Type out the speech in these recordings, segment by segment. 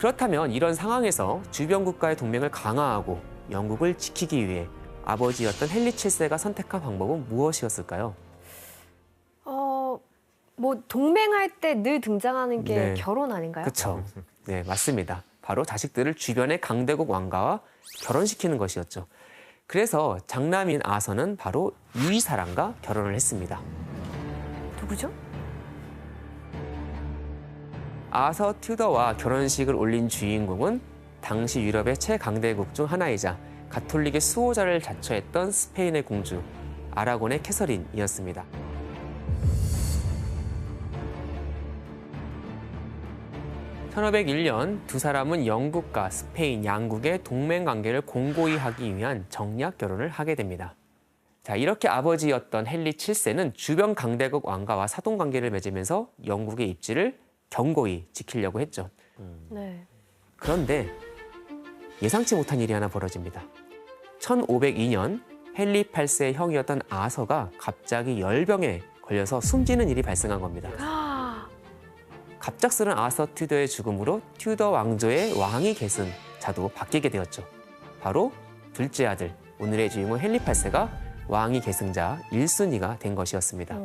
그렇다면 이런 상황에서 주변 국가의 동맹을 강화하고 영국을 지키기 위해 아버지였던 헨리 7세가 선택한 방법은 무엇이었을까요? 뭐 동맹할 때 늘 등장하는 게 네. 결혼 아닌가요? 그렇죠. 네, 맞습니다. 바로 자식들을 주변의 강대국 왕가와 결혼시키는 것이었죠. 그래서 장남인 아서는 바로 이 사람과 결혼을 했습니다. 누구죠? 아서 튜더와 결혼식을 올린 주인공은 당시 유럽의 최강대국 중 하나이자 가톨릭의 수호자를 자처했던 스페인의 공주 아라곤의 캐서린이었습니다. (1501년) 두 사람은 영국과 스페인 양국의 동맹 관계를 공고히 하기 위한 정략 결혼을 하게 됩니다. 자, 이렇게 아버지였던 헨리 7세는 주변 강대국 왕가와 사돈 관계를 맺으면서 영국의 입지를 견고히 지키려고 했죠. 네. 그런데 예상치 못한 일이 하나 벌어집니다. 1502년 헨리 8세의 형이었던 아서가 갑자기 열병에 걸려서 숨지는 일이 발생한 겁니다. 갑작스런 아서 튜더의 죽음으로 튜더 왕조의 왕위 계승자도 바뀌게 되었죠. 바로 둘째 아들, 오늘의 주인공 헨리 8세가 왕위 계승자 1순위가 된 것이었습니다.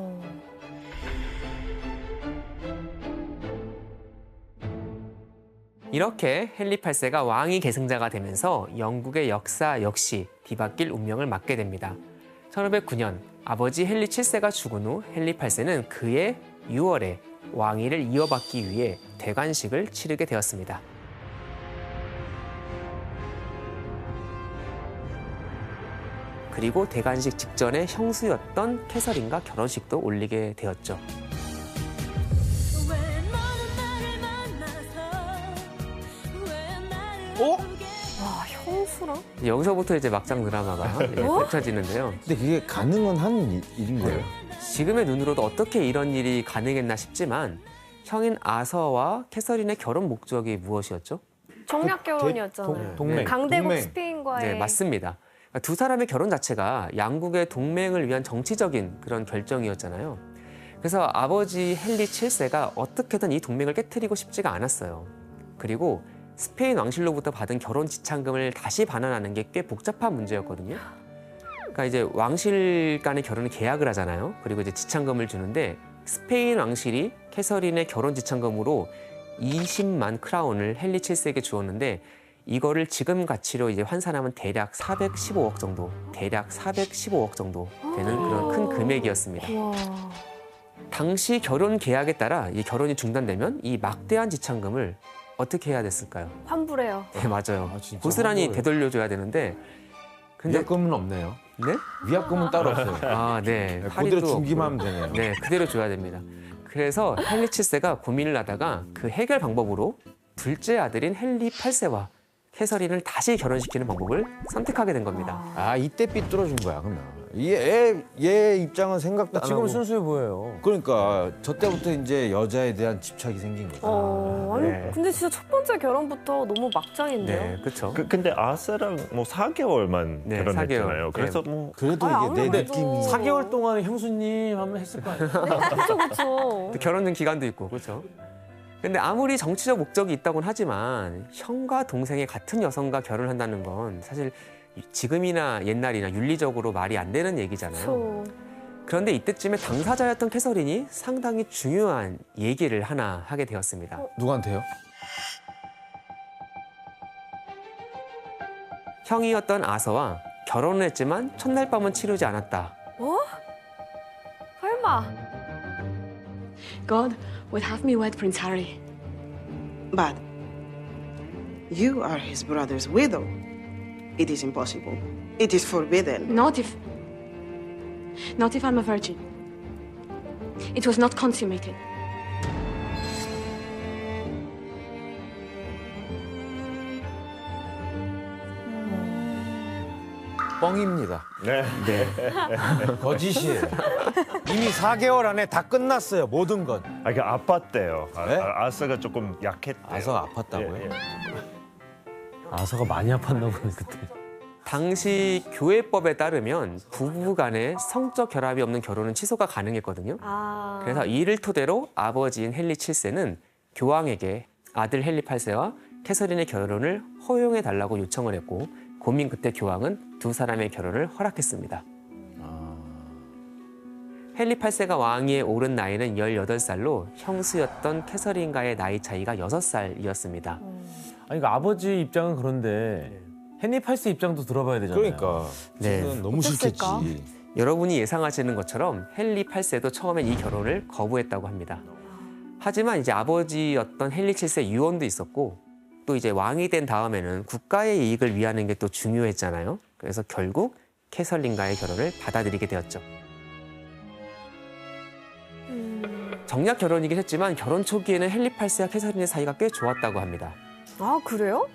이렇게 헨리 8세가 왕위 계승자가 되면서 영국의 역사 역시 뒤바뀔 운명을 맞게 됩니다. 1509년 아버지 헨리 7세가 죽은 후 헨리 8세는 그의 6월에 왕위를 이어받기 위해 대관식을 치르게 되었습니다. 그리고 대관식 직전에 형수였던 캐서린과 결혼식도 올리게 되었죠. 와, 형수랑? 여기서부터 이제 막장 드라마가 펼쳐지는데요. 근데 그게 가능은 한 일인 거예요? 지금의 눈으로도 어떻게 이런 일이 가능했나 싶지만 형인 아서와 캐서린의 결혼 목적이 무엇이었죠? 정략 결혼이었잖아요. 동맹. 강대국 동맹. 스페인과의 네, 맞습니다. 두 사람의 결혼 자체가 양국의 동맹을 위한 정치적인 그런 결정이었잖아요. 그래서 아버지 헨리 7세가 어떻게든 이 동맹을 깨트리고 싶지가 않았어요. 그리고 스페인 왕실로부터 받은 결혼 지참금을 다시 반환하는 게 꽤 복잡한 문제였거든요. 그러니까 이제 왕실 간의 결혼을 계약을 하잖아요. 그리고 이제 지참금을 주는데 스페인 왕실이 캐서린의 결혼 지참금으로 20만 크라운을 헨리 7세에게 주었는데 이거를 지금 가치로 이제 환산하면 대략 415억 정도, 대략 415억 정도 되는 그런 큰 금액이었습니다. 와. 당시 결혼 계약에 따라 이 결혼이 중단되면 이 막대한 지참금을 어떻게 해야 됐을까요? 환불해요. 네, 맞아요. 아, 진짜 고스란히 환불을. 되돌려줘야 되는데 근데 위약금은 없네요. 네? 위약금은 따로 없어요. 아, 네. 그대로 할인도 주기만 없고. 하면 되네요. 네, 그대로 줘야 됩니다. 그래서 헨리 7세가 고민을 하다가 그 해결 방법으로 둘째 아들인 헨리 8세와 캐서린을 다시 결혼시키는 방법을 선택하게 된 겁니다. 아, 이때 삐뚤어진 거야, 그러면. 얘 입장은 생각도 안 하고. 지금 순수해 보여요. 그러니까 저 때부터 이제 여자에 대한 집착이 생긴 거죠. 아니 네. 근데 진짜 첫 번째 결혼부터 너무 막장인데요. 네, 그렇죠. 근데 아스랑 뭐 4개월만 네, 결혼했잖아요. 4개월. 그래서 네. 뭐 그래도 아, 이게 내 아무래도. 느낌이. 4개월 동안 형수님 하면 했을 거 아니에요. 그렇죠, 그렇죠. 또 결혼 기간도 있고, 그렇죠. 근데 아무리 정치적 목적이 있다고는 하지만 형과 동생의 같은 여성과 결혼한다는 건 사실 지금이나 옛날이나 윤리적으로 말이 안 되는 얘기잖아요. 그렇죠. 그런데 이때쯤에 당사자였던 캐서린이 상당히 중요한 얘기를 하나 하게 되었습니다. 누구한테요? 형이었던 아서와 결혼을 했지만 첫날 밤은 치르지 않았다. 설마. God would have me wed Prince Harry. But you are his brother's widow. It is impossible. It is forbidden. Not if I'm a virgin. It was not consummated. 뻥입니다. 네. 거짓이에요. 이미 4개월 안에 다 끝났어요, 모든 건. 아, 이게 아팠대요. 네? 아스가 조금 약했대요. 아서가 아팠다고요? 예, 예. 아서가 많이 아팠나 보네 그때. 당시 교회법에 따르면 부부 간의 성적 결합이 없는 결혼은 취소가 가능했거든요. 아. 그래서 이를 토대로 아버지인 헨리 7세는 교황에게 아들 헨리 8세와 캐서린의 결혼을 허용해 달라고 요청을 했고 고민 끝에 교황은 두 사람의 결혼을 허락했습니다. 헨리 8세가 왕위에 오른 나이는 18살로 형수였던 캐서린과의 나이 차이가 6살이었습니다. 아니, 그러니까 아버지 입장은 그런데 헨리 8세 입장도 들어봐야 되잖아요. 그러니까 네. 저는 너무 어땠을까? 싫겠지. 여러분이 예상하시는 것처럼 헨리 8세도 처음엔 이 결혼을 거부했다고 합니다. 하지만 이제 아버지였던 헨리 7세 유언도 있었고 또 이제 왕이 된 다음에는 국가의 이익을 위하는 게 또 중요했잖아요. 그래서 결국 캐서린과의 결혼을 받아들이게 되었죠. 정략 결혼이긴 했지만 결혼 초기에는 헨리 8세와 캐서린의 사이가 꽤 좋았다고 합니다. 아, 그래요?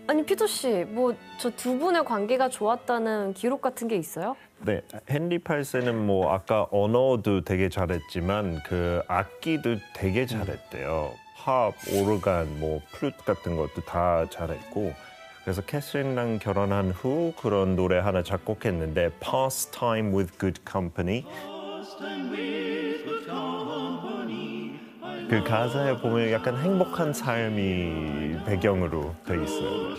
아니, 피터 씨, 뭐 저 두 분의 관계가 좋았다는 기록 같은 게 있어요? 네, 헨리 8세는 뭐 아까 언어도 되게 잘했지만 그 악기도 되게 잘했대요. 팝, 오르간, 뭐 플루트 같은 것도 다 잘했고 그래서 캐서린랑 결혼한 후 그런 노래 하나 작곡했는데 Pastime with Good Company 그 가사에 보면 약간 행복한 삶이 배경으로 돼 있어요.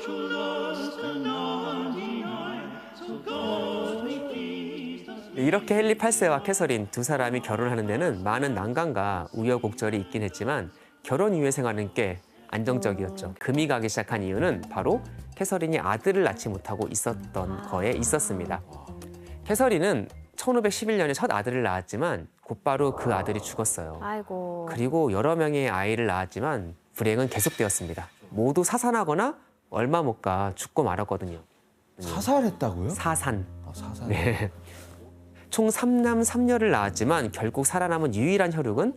이렇게 헨리 8세와 캐서린 두 사람이 결혼하는 데는 많은 난관과 우여곡절이 있긴 했지만 결혼 이후의 생활은 꽤 안정적이었죠. 금이 가기 시작한 이유는 바로 캐서린이 아들을 낳지 못하고 있었던 거에 있었습니다. 캐서린은 1511년에 첫 아들을 낳았지만 곧바로 그 아들이 죽었어요. 아이고. 그리고 여러 명의 아이를 낳았지만 불행은 계속되었습니다. 모두 사산하거나 얼마 못 가 죽고 말았거든요. 사살했다고요? 사산. 사살. 네. 총 3남 3녀를 낳았지만 결국 살아남은 유일한 혈육은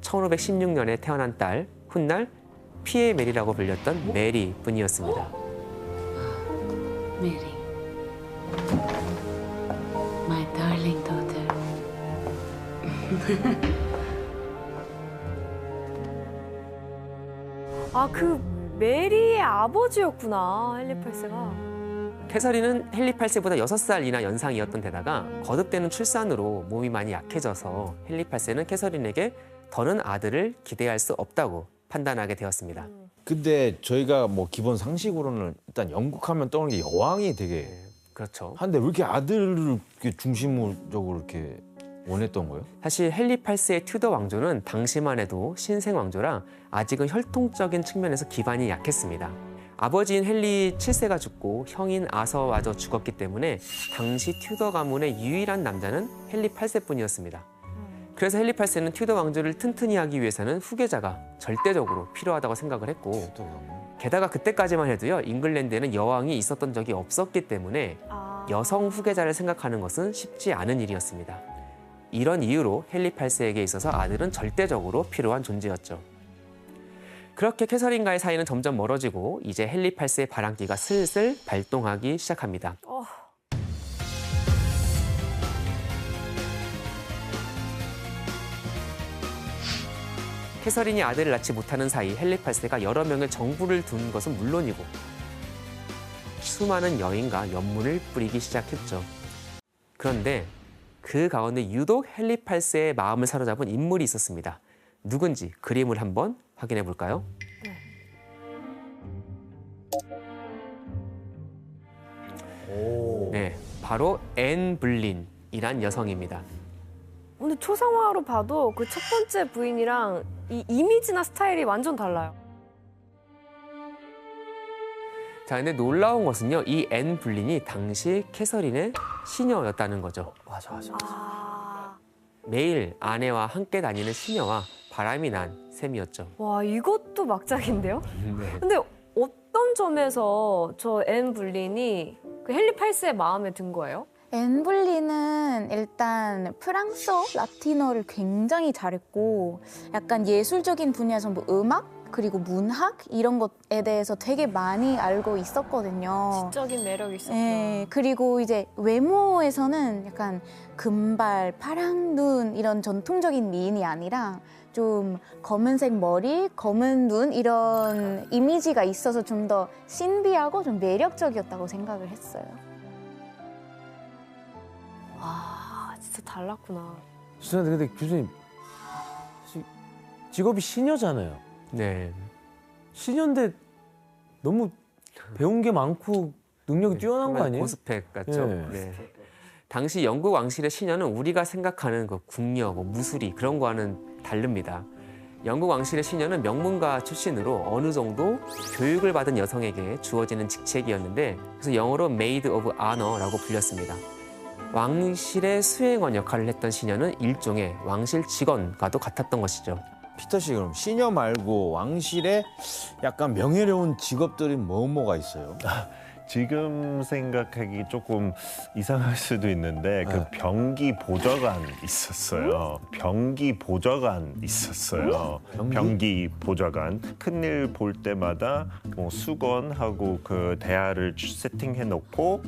1516년에 태어난 딸 훗날 피에 메리라고 불렸던 메리뿐이었습니다. Mary. My darling daughter. 아, 그 메리의 아버지였구나, 헨리 8세가. 캐서린은 헨리 8세보다 6살이나 연상이었던 데다가 거듭되는 출산으로 몸이 많이 약해져서 헨리 8세는 캐서린에게 더는 아들을 기대할 수 없다고 판단하게 되었습니다. 근데 저희가 뭐 기본 상식으로는 일단 영국 하면 떠오르는 게 여왕이 되게 그렇죠. 한데 왜 이렇게 아들을 이렇게 중심적으로 이렇게 원했던 거예요? 사실 헨리 8세의 튜더 왕조는 당시만 해도 신생 왕조라 아직은 혈통적인 측면에서 기반이 약했습니다. 아버지인 헨리 7세가 죽고 형인 아서마저 죽었기 때문에 당시 튜더 가문의 유일한 남자는 헨리 8세뿐이었습니다. 그래서 헨리 8세는 튜더 왕조를 튼튼히 하기 위해서는 후계자가 절대적으로 필요하다고 생각을 했고 게다가 그때까지만 해도요 잉글랜드에는 여왕이 있었던 적이 없었기 때문에 여성 후계자를 생각하는 것은 쉽지 않은 일이었습니다. 이런 이유로 헨리 8세에게 있어서 아들은 절대적으로 필요한 존재였죠. 그렇게 캐서린과의 사이는 점점 멀어지고 이제 헨리 8세의 바람기가 슬슬 발동하기 시작합니다. 캐서린이 아들을 낳지 못하는 사이 헨리 8세가 여러 명의 정부를 둔 것은 물론이고 수많은 여인과 연문을 뿌리기 시작했죠. 그런데 그 가운데 유독 헨리 8세의 마음을 사로잡은 인물이 있었습니다. 누군지 그림을 한번 확인해 볼까요? 네, 바로 앤 불린이란 여성입니다. 근데 초상화로 봐도 그 첫 번째 부인이랑 이 이미지나 스타일이 완전 달라요. 자, 근데 놀라운 것은요, 이 앤 불린이 당시 캐서린의 시녀였다는 거죠. 아, 매일 아내와 함께 다니는 시녀와 바람이 난 셈이었죠. 와, 이것도 막장인데요? 네. 근데 어떤 점에서 저 앤 불린이 그 헨리 8세의 마음에 든 거예요? 앤 불리는 일단 프랑스어, 라틴어를 굉장히 잘했고 약간 예술적인 분야에서 뭐 음악 그리고 문학 이런 것에 대해서 되게 많이 알고 있었거든요. 지적인 매력이 있었구나. 네, 그리고 이제 외모에서는 약간 금발, 파란 눈 이런 전통적인 미인이 아니라 좀 검은색 머리, 검은 눈 이런 이미지가 있어서 좀 더 신비하고 좀 매력적이었다고 생각을 했어요. 와, 진짜 달랐구나. 죄송한데 근데 교수님 직업이 시녀잖아요. 네. 시녀인데 너무 배운 게 많고 능력이 뛰어난 거 정말 아니에요? 고스펙 같죠. 네. 네. 당시 영국 왕실의 시녀는 우리가 생각하는 그 궁녀, 뭐 무술이 그런 거와는 다릅니다. 영국 왕실의 시녀는 명문가 출신으로 어느 정도 교육을 받은 여성에게 주어지는 직책이었는데 그래서 영어로 Maid of Honor라고 불렸습니다. 왕실의 수행원 역할을 했던 시녀는 일종의 왕실 직원과도 같았던 것이죠. 피터 씨 그럼 시녀 말고 왕실에 약간 명예로운 직업들이 뭐가 있어요? 지금 생각하기 조금 이상할 수도 있는데 그 병기 보좌관 있었어요. 병기 보좌관 있었어요. 병기 보좌관. 큰일 볼 때마다 뭐 수건하고 그 대야를 세팅해 놓고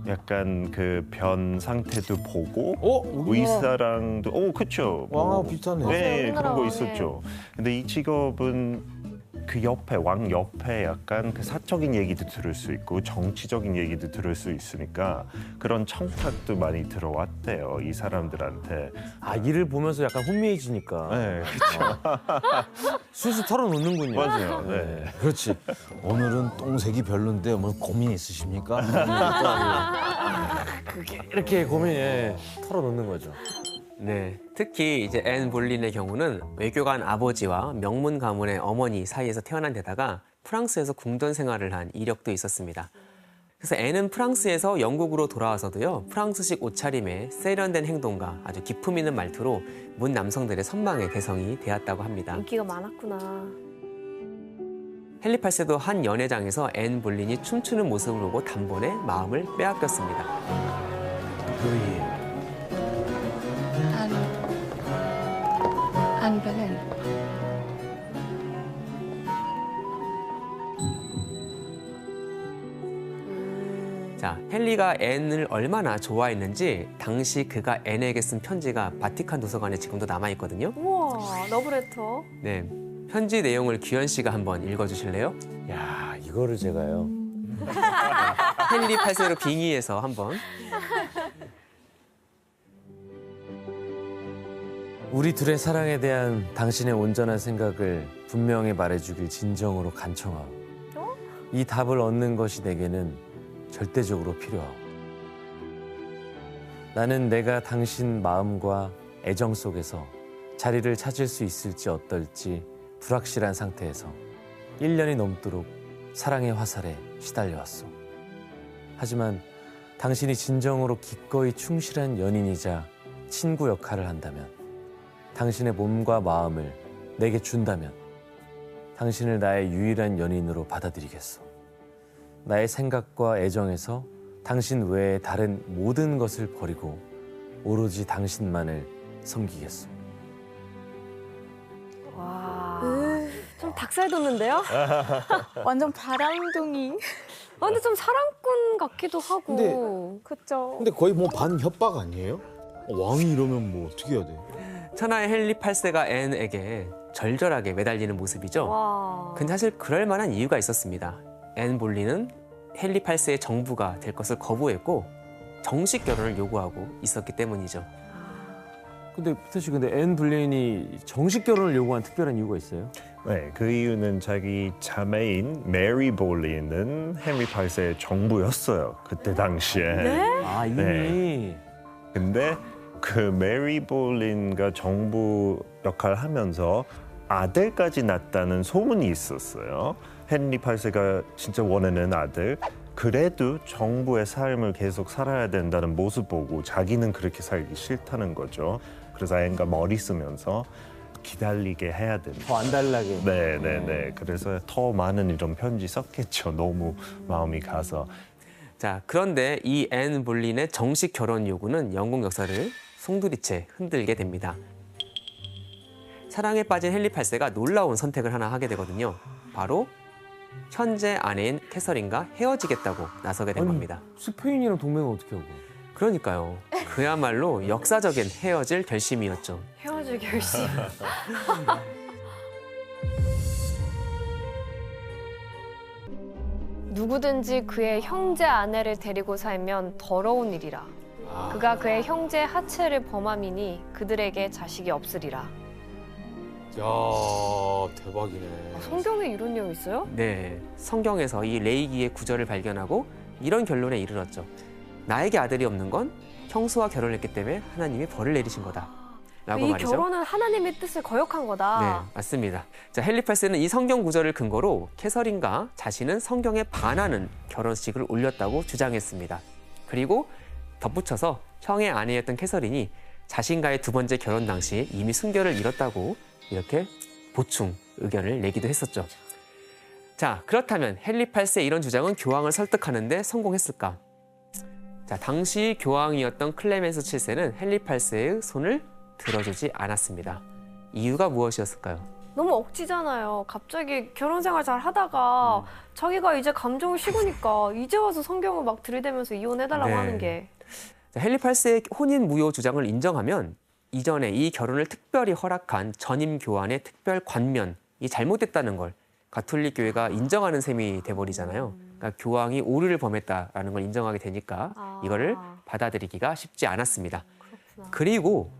약간 그 변 상태도 보고 의사랑도 그렇죠. 왕하고 비슷하네. 네, 우리나라 그런 거 왕의. 있었죠. 근데 이 직업은 그 옆에 왕 옆에 약간 그 사적인 얘기도 들을 수 있고 정치적인 얘기도 들을 수 있으니까 그런 청탁도 많이 들어왔대요 이 사람들한테. 아 일을 보면서 약간 혼미해지니까 네, 그렇죠. 술술 털어놓는군요. 맞아요. 네. 그렇지. 오늘은 똥색이 별론데 뭐 고민 있으십니까? 이렇게 고민에 털어놓는 거죠. 네, 특히 이제 앤 볼린의 경우는 외교관 아버지와 명문 가문의 어머니 사이에서 태어난 데다가 프랑스에서 궁전 생활을 한 이력도 있었습니다. 그래서 앤은 프랑스에서 영국으로 돌아와서도요, 프랑스식 옷차림에 세련된 행동과 아주 기품 있는 말투로 문 남성들의 선망의 대상이 되었다고 합니다. 인기가 많았구나. 헨리 8세도 한 연회장에서 앤 볼린이 춤추는 모습을 보고 단번에 마음을 빼앗겼습니다. Anne Boleyn. 자, 헨리가 앤을 얼마나 좋아했는지 당시 그가 앤에게 쓴 편지가 바티칸 도서관에 지금도 남아있거든요. 우와, 러브레터. 네, 편지 내용을 규현 씨가 한번 읽어주실래요? 야 이거를 제가요. 헨리 8세로 빙의해서 한번. 우리 둘의 사랑에 대한 당신의 온전한 생각을 분명히 말해주길 진정으로 간청하오. 이 답을 얻는 것이 내게는 절대적으로 필요하오. 나는 내가 당신 마음과 애정 속에서 자리를 찾을 수 있을지 어떨지 불확실한 상태에서 1년이 넘도록 사랑의 화살에 시달려왔소. 하지만 당신이 진정으로 기꺼이 충실한 연인이자 친구 역할을 한다면, 당신의 몸과 마음을 내게 준다면 당신을 나의 유일한 연인으로 받아들이겠소. 나의 생각과 애정에서 당신 외의 다른 모든 것을 버리고 오로지 당신만을 섬기겠소. 와, 좀 닭살 돋는데요? 완전 바람둥이. 근데 좀 사랑꾼 같기도 하고. 그쵸. 근데 거의 뭐 반 협박 아니에요? 왕이 이러면 뭐 어떻게 해야 돼? 천하의 헨리 8세가 앤에게 절절하게 매달리는 모습이죠. 와. 근데 사실 그럴 만한 이유가 있었습니다. 앤 볼린은 헨리 8세의 정부가 될 것을 거부했고 정식 결혼을 요구하고 있었기 때문이죠. 근데 피터 씨, 근데 앤 볼린이 정식 결혼을 요구한 특별한 이유가 있어요? 네, 그 이유는 자기 자매인 메리 볼린은 헨리 8세의 정부였어요. 그때 당시에. 아 이미. 네. 근데 그 메리 볼린과 정부 역할을 하면서 아들까지 낳았다는 소문이 있었어요. 헨리 8세가 진짜 원하는 아들. 그래도 정부의 삶을 계속 살아야 된다는 모습 보고 자기는 그렇게 살기 싫다는 거죠. 그래서 앤가 머리 쓰면서 기다리게 해야 된다. 더 안달나게. 네. 그래서 더 많은 이런 편지 썼겠죠. 너무 마음이 가서. 자, 그런데 이 앤 볼린의 정식 결혼 요구는 영국 역사를 송두리째 흔들게 됩니다. 사랑에 빠진 헨리 8세가 놀라운 선택을 하나 하게 되거든요. 바로 현재 아내인 캐서린과 헤어지겠다고 나서게 된 겁니다. 스페인이랑 동맹은 어떻게 하고? 그러니까요. 그야말로 역사적인 헤어질 결심이었죠. 헤어질 결심. 누구든지 그의 형제 아내를 데리고 살면 더러운 일이라. 그가 그의 형제 하체를 범함이니 그들에게 자식이 없으리라. 대박이네. 성경에 이런 내용 있어요? 네, 성경에서 이 레이기의 구절을 발견하고 이런 결론에 이르렀죠. 나에게 아들이 없는 건 형수와 결혼했기 때문에 하나님이 벌을 내리신 거다. 라고 이 말이죠. 결혼은 하나님의 뜻을 거역한 거다. 네, 맞습니다. 자, 헨리 8세는 이 성경 구절을 근거로 캐서린과 자신은 성경에 반하는 결혼식을 올렸다고 주장했습니다. 그리고 덧붙여서 형의 아내였던 캐서린이 자신과의 두 번째 결혼 당시 이미 순결을 잃었다고 이렇게 보충 의견을 내기도 했었죠. 자, 그렇다면 헨리 8세의 이런 주장은 교황을 설득하는데 성공했을까? 자, 당시 교황이었던 클레멘스 7세는 헨리 8세의 손을 들어주지 않았습니다. 이유가 무엇이었을까요? 너무 억지잖아요. 갑자기 결혼 생활 잘 하다가 자기가 이제 감정을 식으니까 이제 와서 성경을 막 들이대면서 이혼해달라고 네. 하는 게. 자, 헨리 8세의 혼인 무효 주장을 인정하면 이전에 이 결혼을 특별히 허락한 전임 교환의 특별 관면이 잘못됐다는 걸 가톨릭 교회가 인정하는 셈이 돼버리잖아요. 그러니까 교황이 오류를 범했다라는 걸 인정하게 되니까 이거를 받아들이기가 쉽지 않았습니다. 그렇구나. 그리고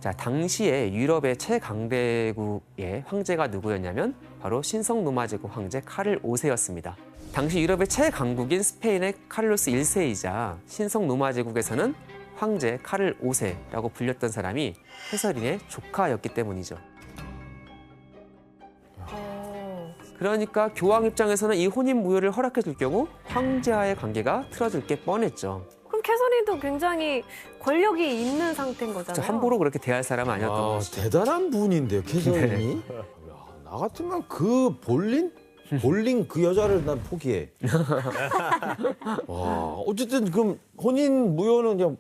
자, 당시에 유럽의 최강대국의 황제가 누구였냐면 바로 신성 로마 제국 황제 카를 5세였습니다. 당시 유럽의 최강국인 스페인의 카를로스 1세이자 신성 로마 제국에서는 황제 카를 5세라고 불렸던 사람이 캐서린의 조카였기 때문이죠. 그러니까 교황 입장에서는 이 혼인 무효를 허락해 줄 경우 황제와의 관계가 틀어질 게 뻔했죠. 그럼 캐서린도 굉장히 권력이 있는 상태인 거잖아요. 함부로 그렇게 대할 사람은 아니었던 것이죠. 대단한 분인데요, 캐서린이. 야, 나 같으면 그 볼링 그 여자를 난 포기해. 와, 어쨌든 그럼 혼인 무효는 그냥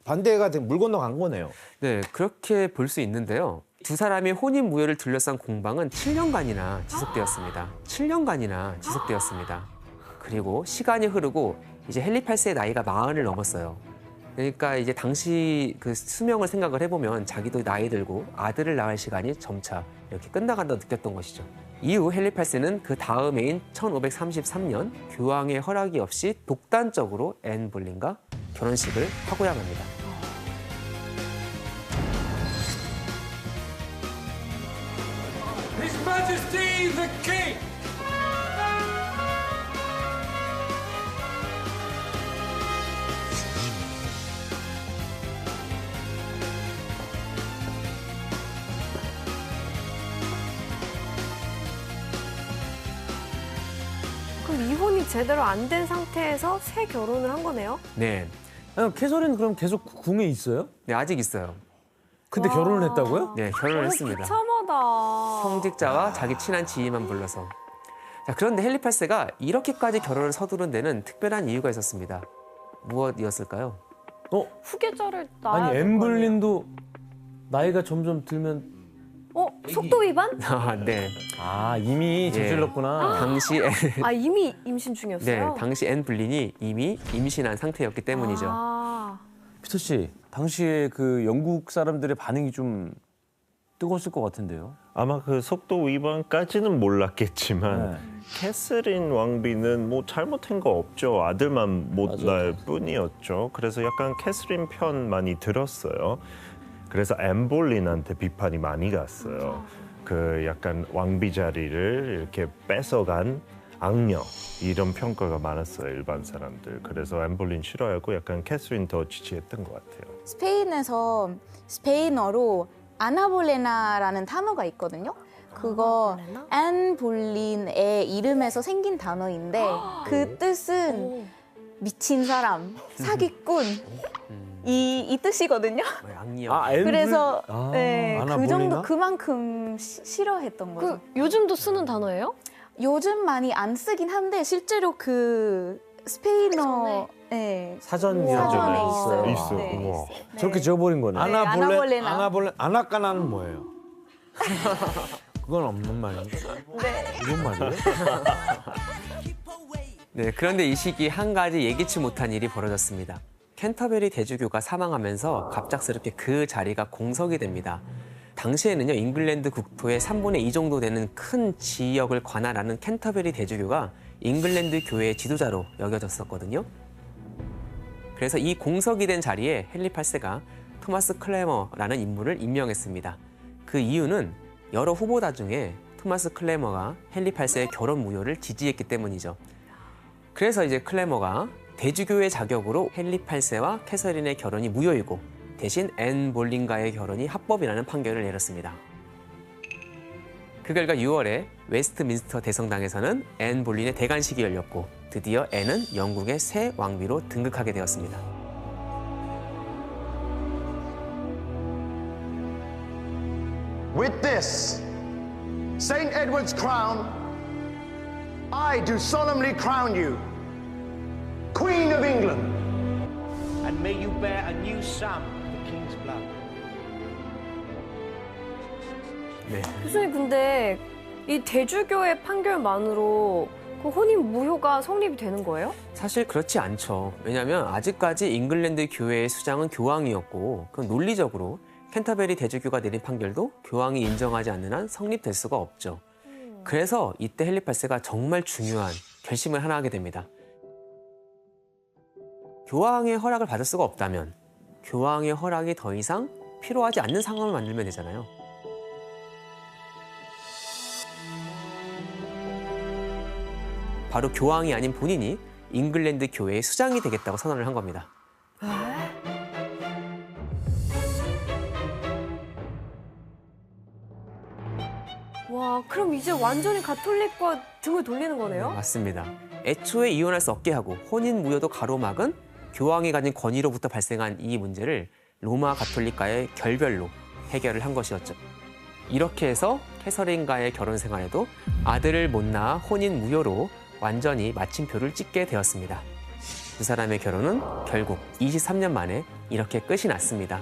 반대가 된 물 건너간 거네요. 네, 그렇게 볼 수 있는데요. 두 사람의 혼인 무효를 둘러싼 공방은 7년간이나 지속되었습니다. 7년간이나 지속되었습니다. 그리고 시간이 흐르고 이제 헨리 8세의 나이가 40을 넘었어요. 그러니까 이제 당시 그 수명을 생각을 해보면 자기도 나이 들고 아들을 낳을 시간이 점차 이렇게 끝나간다 느꼈던 것이죠. 이후 헨리 8세는 그 다음 해인 1533년 교황의 허락이 없이 독단적으로 앤 볼린과 결혼식을 하고야 맙니다. His Majesty the King! 그럼 이혼이 제대로 안 된 상태에서 새 결혼을 한 거네요? 네, 캐서린 그럼 계속 궁에 있어요? 네 아직 있어요. 근데 와. 결혼을 했다고요? 네, 결혼을 했습니다. 비참하다. 성직자와 자기 친한 지인만 불러서. 자, 그런데 헨리 8세가 이렇게까지 결혼을 서두른 데는 특별한 이유가 있었습니다. 무엇이었을까요? 후계자를 낳아야 아니 될 거 아니에요? 엠블린도 나이가 점점 들면 속도 위반? 아, 네. 아 이미 저질렀구나. 당시 아 이미 임신 네, 중이었어요? 당시 앤 블린이 이미 임신한 상태였기 때문이죠. 아, 피터 씨 당시에 그 영국 사람들의 반응이 좀 뜨거웠을 것 같은데요. 아마 그 속도 위반까지는 몰랐겠지만 네. 캐서린 왕비는 뭐 잘못한 거 없죠. 아들만 못 낳을 뿐이었죠. 그래서 약간 캐서린 편 많이 들었어요. 그래서 앤 볼린한테 비판이 많이 갔어요. 그 약간 왕비 자리를 이렇게 뺏어간 악녀 이런 평가가 많았어요. 일반 사람들. 그래서 앤 볼린 싫어하고 약간 캐서린 더 지지했던 것 같아요. 스페인에서 스페인어로 아나볼레나라는 단어가 있거든요. 그거 아나볼레나? 앤 볼린의 이름에서 생긴 단어인데 그 뜻은 미친 사람, 사기꾼 이 뜻이거든요. 악녀. 아 엠블. 그래서 아, 네, 그 아나볼레나? 정도 그만큼 싫어했던 거죠. 그 요즘도 쓰는 단어예요? 요즘 많이 안 쓰긴 한데 실제로 그 스페인어 네, 사전 우와. 사전에 있어요. 있어요. 있어. 네. 우와. 네. 저렇게 지어버린 거네. 아나볼레나. 아나까나는 뭐예요? 그건 없는 말인데. 네. 이건 말이에요? 네, 그런데 이 시기 한 가지 예기치 못한 일이 벌어졌습니다. 캔터베리 대주교가 사망하면서 갑작스럽게 그 자리가 공석이 됩니다. 당시에는요, 잉글랜드 국토의 3분의 2 정도 되는 큰 지역을 관할하는 캔터베리 대주교가 잉글랜드 교회의 지도자로 여겨졌었거든요. 그래서 이 공석이 된 자리에 헨리 8세가 토마스 클레머라는 인물을 임명했습니다. 그 이유는 여러 후보자 중에 토마스 클레머가 헨리 8세의 결혼 무효를 지지했기 때문이죠. 그래서 이제 클레머가 대주교의 자격으로 헨리 8세와 캐서린의 결혼이 무효이고 대신 앤 볼린과의 결혼이 합법이라는 판결을 내렸습니다. 그 결과 6월에 웨스트민스터 대성당에서는 앤 볼린의 대관식이 열렸고 드디어 앤은 영국의 새 왕비로 등극하게 되었습니다. With this St. Edward's crown, I do solemnly crown you Queen of England. And may you bear a new son, the King's blood. 네. 교수님 근데 이 대주교의 판결만으로 그 혼인 무효가 성립이 되는 거예요? 사실 그렇지 않죠. 왜냐하면 아직까지 잉글랜드 교회의 수장은 교황이었고 그건 논리적으로 캔터베리 대주교가 내린 판결도 교황이 인정하지 않는 한 성립될 수가 없죠. 그래서 이때 헨리 8세가 정말 중요한 결심을 하나 하게 됩니다. 교황의 허락을 받을 수가 없다면 교황의 허락이 더 이상 필요하지 않는 상황을 만들면 되잖아요. 바로 교황이 아닌 본인이 잉글랜드 교회의 수장이 되겠다고 선언을 한 겁니다. 와, 그럼 이제 완전히 가톨릭과 등을 돌리는 거네요? 맞습니다. 애초에 이혼할 수 없게 하고 혼인 무효도 가로막은 교황이 가진 권위로부터 발생한 이 문제를 로마 가톨릭과의 결별로 해결을 한 것이었죠. 이렇게 해서 캐서린과의 결혼 생활에도 아들을 못 낳아 혼인 무효로 완전히 마침표를 찍게 되었습니다. 두 사람의 결혼은 결국 23년 만에 이렇게 끝이 났습니다.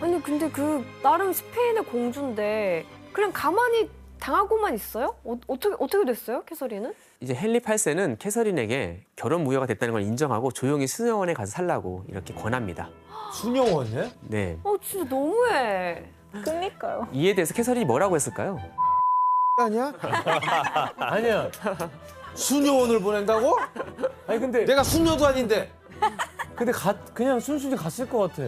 아니 근데 그 나름 스페인의 공주인데 그냥 가만히 당하고만 있어요? 어떻게 됐어요, 캐서린은? 이제 헨리 8세는 캐서린에게 결혼 무효가 됐다는 걸 인정하고 조용히 수녀원에 가서 살라고 이렇게 권합니다. 수녀원에? 네. 진짜 너무해. 그니까요. 이에 대해서 캐서린이 뭐라고 했을까요? 아니야? 아니야. 수녀원을 보낸다고? 아니 근데 내가 수녀도 아닌데. 근데 그냥 순순히 갔을 것 같아.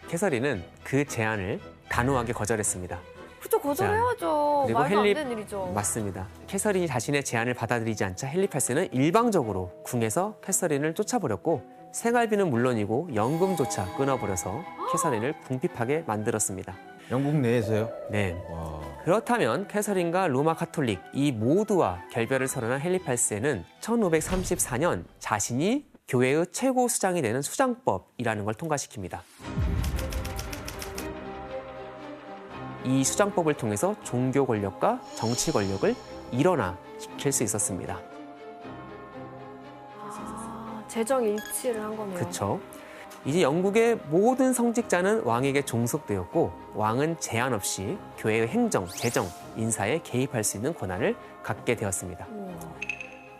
캐서린은 그 제안을 단호하게 거절했습니다. 그쵸, 거절해야죠. 그리고 말도 헨리 안 되는 일이죠. 맞습니다. 캐서린이 자신의 제안을 받아들이지 않자 헨리 8세는 일방적으로 궁에서 캐서린을 쫓아버렸고 생활비는 물론이고 연금조차 끊어버려서 캐서린을 궁핍하게 만들었습니다. 영국 내에서요? 네. 와. 그렇다면 캐서린과 로마 카톨릭 이 모두와 결별을 선언한 헨리 8세는 1534년 자신이 교회의 최고 수장이 되는 수장법이라는 걸 통과시킵니다. 이 수장법을 통해서 종교 권력과 정치 권력을 일원화시킬 수 있었습니다. 재정 일치를 한 거네요. 그렇죠. 이제 영국의 모든 성직자는 왕에게 종속되었고 왕은 제한 없이 교회의 행정, 재정, 인사에 개입할 수 있는 권한을 갖게 되었습니다.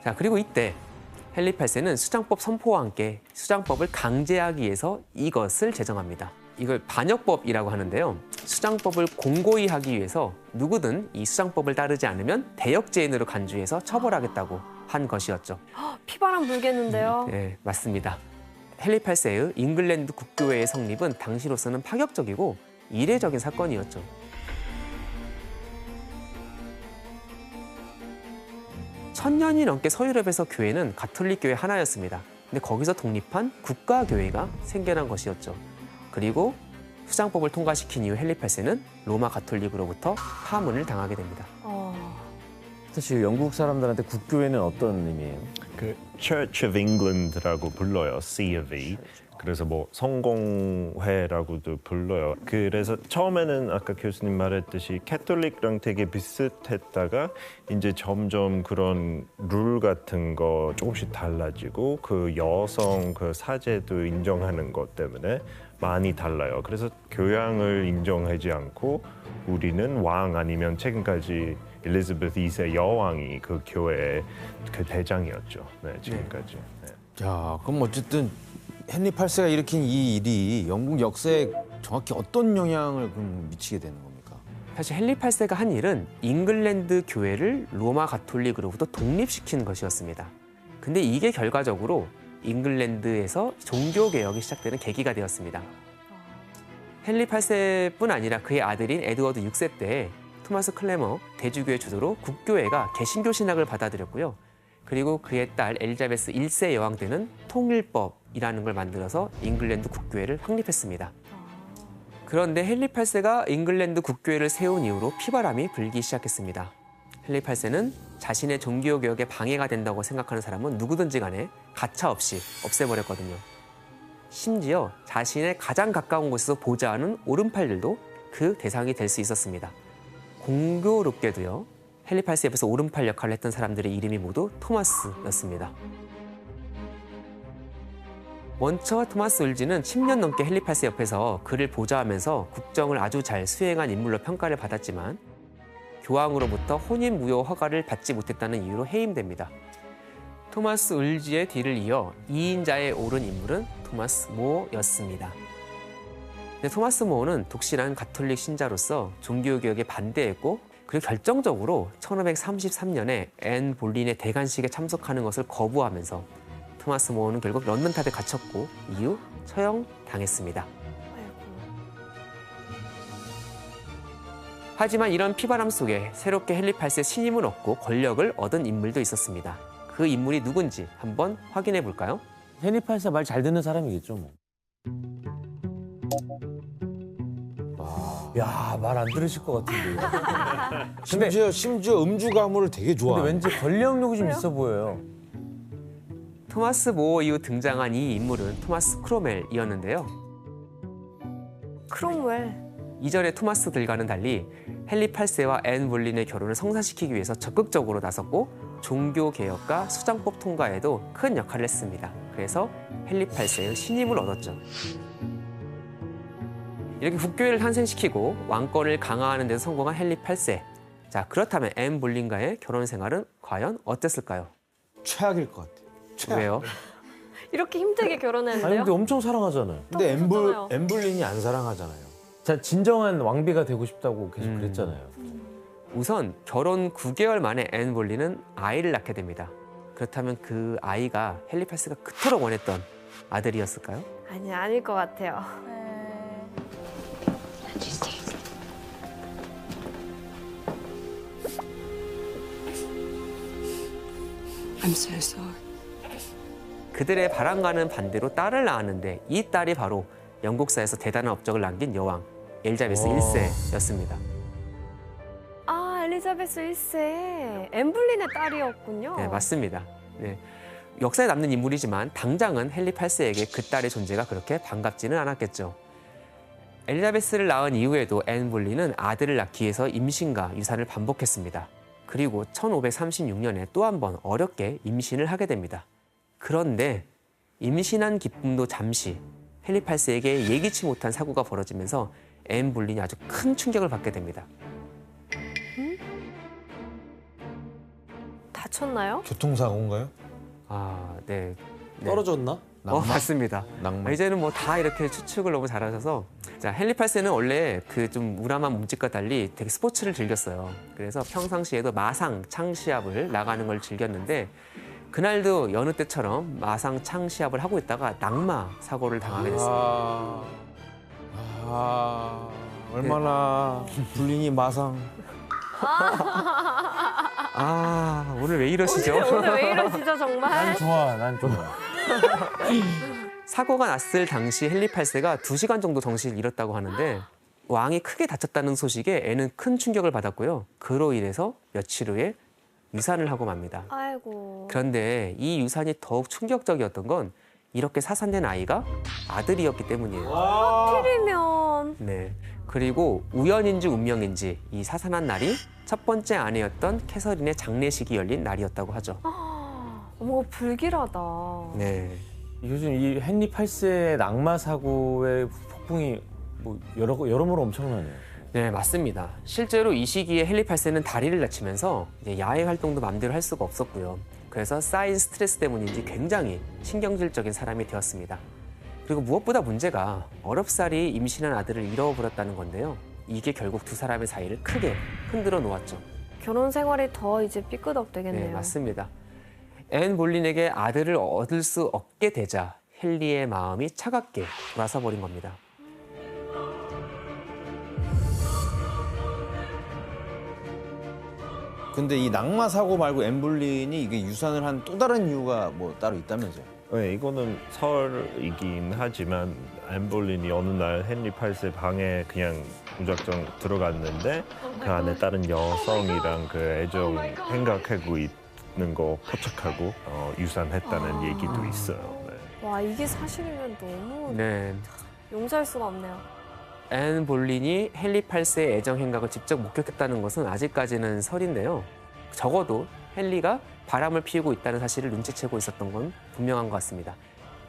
자, 그리고 이때 헨리 8세는 수장법 선포와 함께 수장법을 강제하기 위해서 이것을 제정합니다. 이걸 반역법이라고 하는데요. 수장법을 공고히 하기 위해서 누구든 이 수장법을 따르지 않으면 대역죄인으로 간주해서 처벌하겠다고 한 것이었죠. 피바람 불겠는데요. 네, 맞습니다. 헨리 8세의 잉글랜드 국교회의 성립은 당시로서는 파격적이고 이례적인 사건이었죠. 천년이 넘게 서유럽에서 교회는 가톨릭 교회 하나였습니다. 근데 거기서 독립한 국가교회가 생겨난 것이었죠. 그리고 수장법을 통과시킨 이후 헨리 8세는 로마 가톨릭으로부터 파문을 당하게 됩니다. 사실 영국 사람들한테 국교회는 어떤 의미예요? 그 Church of England라고 불러요, C of E. 그래서 뭐 성공회라고도 불러요. 그래서 처음에는 아까 교수님 말했듯이 캐톨릭랑 되게 비슷했다가 이제 점점 그런 룰 같은 거 조금씩 달라지고 그 여성 그 사제도 인정하는 것 때문에 많이 달라요. 그래서 교양을 인정하지 않고 우리는 왕 아니면 최근까지 엘리자베스 2세 여왕이 그 교회의 그 대장이었죠. 네, 지금까지. 네. 자, 그럼 어쨌든 헨리 8세가 일으킨 이 일이 영국 역사에 정확히 어떤 영향을 그럼 미치게 되는 겁니까? 사실 헨리 8세가 한 일은 잉글랜드 교회를 로마 가톨릭으로부터 독립시킨 것이었습니다. 근데 이게 결과적으로 잉글랜드에서 종교개혁이 시작되는 계기가 되었습니다. 헨리 8세뿐 아니라 그의 아들인 에드워드 6세 때 토마스 클레머 대주교의 주도로 국교회가 개신교 신학을 받아들였고요. 그리고 그의 딸 엘리자베스 1세 여왕 때는 통일법이라는 걸 만들어서 잉글랜드 국교회를 확립했습니다. 그런데 헨리 8세가 잉글랜드 국교회를 세운 이후로 피바람이 불기 시작했습니다. 헨리 8세는 자신의 종교개혁에 방해가 된다고 생각하는 사람은 누구든지 간에 가차없이 없애버렸거든요. 심지어 자신의 가장 가까운 곳에서 보좌하는 오른팔들도 그 대상이 될 수 있었습니다. 공교롭게도요. 헨리 8세 옆에서 오른팔 역할을 했던 사람들의 이름이 모두 토마스였습니다. 원처와 토마스 울지는 10년 넘게 헨리 8세 옆에서 그를 보좌하면서 국정을 아주 잘 수행한 인물로 평가를 받았지만 교황으로부터 혼인 무효 허가를 받지 못했다는 이유로 해임됩니다. 토마스 울지의 뒤를 이어 2인자에 오른 인물은 토마스 모어였습니다. 근데 토마스 모어는 독실한 가톨릭 신자로서 종교개혁에 반대했고 그리고 결정적으로 1533년에 앤 볼린의 대관식에 참석하는 것을 거부하면서 토마스 모어는 결국 런던탑에 갇혔고 이후 처형당했습니다. 하지만 이런 피바람 속에 새롭게 헨리 8세 신임을 얻고 권력을 얻은 인물도 있었습니다. 그 인물이 누군지 한번 확인해 볼까요? 헨리 8세 말 잘 듣는 사람이겠죠, 뭐. 야, 말 안 들으실 것 같은데. 심지어 음주 가무를 되게 좋아해. 근데 왠지 권력력이 좀 있어 보여요. 토마스 모어 이후 등장한 이 인물은 토마스 크로멜이었는데요. 크롬웰. 이전의 토마스들과는 달리 헨리 8세와 앤 볼린의 결혼을 성사시키기 위해서 적극적으로 나섰고 종교개혁과 수장법 통과에도 큰 역할을 했습니다. 그래서 헨리 8세의 신임을 얻었죠. 이렇게 국교회를 탄생시키고 왕권을 강화하는 데서 성공한 헨리 8세. 자, 그렇다면 앤 볼린과의 결혼 생활은 과연 어땠을까요? 최악일 것 같아요. 최악. 왜요? 이렇게 힘들게 결혼했는데요? 아니, 근데 엄청 사랑하잖아요. 근데 그렇잖아요. 엠블린이 안 사랑하잖아요. 자, 진정한 왕비가 되고 싶다고 계속 그랬잖아요. 우선 결혼 9개월 만에 앤 볼린은 아이를 낳게 됩니다. 그렇다면 그 아이가 헨리 8세가 그토록 원했던 아들이었을까요? 아니, 아닐 것 같아요. I'm so sorry. 그들의 바람과는 반대로 딸을 낳았는데 이 딸이 바로 영국사에서 대단한 업적을 남긴 여왕 엘리자베스 1세였습니다. 아, 엘리자베스 1세. 엠블린의 딸이었군요. 네, 맞습니다. 네. 역사에 남는 인물이지만 당장은 헨리 8세에게 그 딸의 존재가 그렇게 반갑지는 않았겠죠. 엘리자베스를 낳은 이후에도 앤 볼린은 아들을 낳기 위해서 임신과 유산을 반복했습니다. 그리고 1536년에 또 한 번 어렵게 임신을 하게 됩니다. 그런데 임신한 기쁨도 잠시 헨리 8세에게 예기치 못한 사고가 벌어지면서 앤 볼린이 아주 큰 충격을 받게 됩니다. 다쳤나요? 교통사고인가요? 아, 네. 네. 떨어졌나? 맞습니다. 낭만. 이제는 뭐 다 이렇게 추측을 너무 잘하셔서 자, 헨리 8세는 원래 그 좀 우람한 몸짓과 달리 되게 스포츠를 즐겼어요. 그래서 평상시에도 마상, 창 시합을 나가는 걸 즐겼는데 그날도 여느 때처럼 마상, 창 시합을 하고 있다가 낙마 사고를 당하게 됐어요. 얼마나 불린이 마상. 아, 오늘 왜 이러시죠? 오늘 왜 이러시죠, 정말? 난 좋아, 난 좋아. 사고가 났을 당시 헨리 8세가 2시간 정도 정신을 잃었다고 하는데 왕이 크게 다쳤다는 소식에 애는 큰 충격을 받았고요. 그로 인해서 며칠 후에 유산을 하고 맙니다. 아이고. 그런데 이 유산이 더욱 충격적이었던 건 이렇게 사산된 아이가 아들이었기 때문이에요. 하필이면. 네. 그리고 우연인지 운명인지 이 사산한 날이 첫 번째 아내였던 캐서린의 장례식이 열린 날이었다고 하죠. 어머, 불길하다. 네. 요즘 이 헨리 8세의 낙마 사고의 폭풍이 뭐 여러모로 엄청나네요. 네, 맞습니다. 실제로 이 시기에 헨리 8세는 다리를 다치면서 이제 야외 활동도 마음대로 할 수가 없었고요. 그래서 쌓인 스트레스 때문인지 굉장히 신경질적인 사람이 되었습니다. 그리고 무엇보다 문제가 어렵사리 임신한 아들을 잃어버렸다는 건데요. 이게 결국 두 사람의 사이를 크게 흔들어 놓았죠. 결혼 생활이 더 이제 삐끄덕되겠네요. 네, 맞습니다. 앤 볼린에게 아들을 얻을 수 없게 되자 헨리의 마음이 차갑게 돌아서 버린 겁니다. 근데 이 낙마 사고 말고 앤 볼린이 이게 유산을 한 또 다른 이유가 뭐 따로 있다면서요? 네, 이거는 설이긴 하지만 앤 볼린이 어느 날 헨리 8세 방에 그냥 무작정 들어갔는데 그 안에 다른 여성이랑 그 애정 생각하고 있는 거 포착하고 유산했다는 얘기도 있어요. 네. 와, 이게 사실이면 너무 네. 용서할 수가 없네요. 앤 볼린이 헨리 8세의 애정 행각을 직접 목격했다는 것은 아직까지는 설인데요. 적어도 헨리가 바람을 피우고 있다는 사실을 눈치채고 있었던 건 분명한 것 같습니다.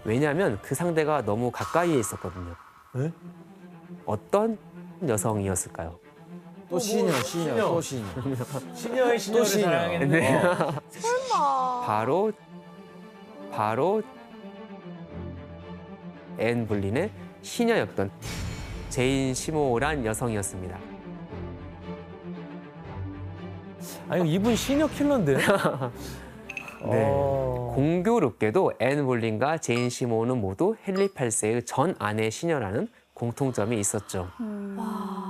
왜냐하면 그 상대가 너무 가까이에 있었거든요. 네? 어떤 여성이었을까요? 또 시녀, 또 시녀. 시녀의 시녀를 시녀. 사랑했네. 네. 설마. 바로 앤 볼린의 시녀였던 제인 시모란 여성이었습니다. 아니 이분 시녀 킬러인데? 네. 공교롭게도 앤 볼린과 제인 시모는 모두 헨리 8세의 전 아내 시녀라는 공통점이 있었죠. 와.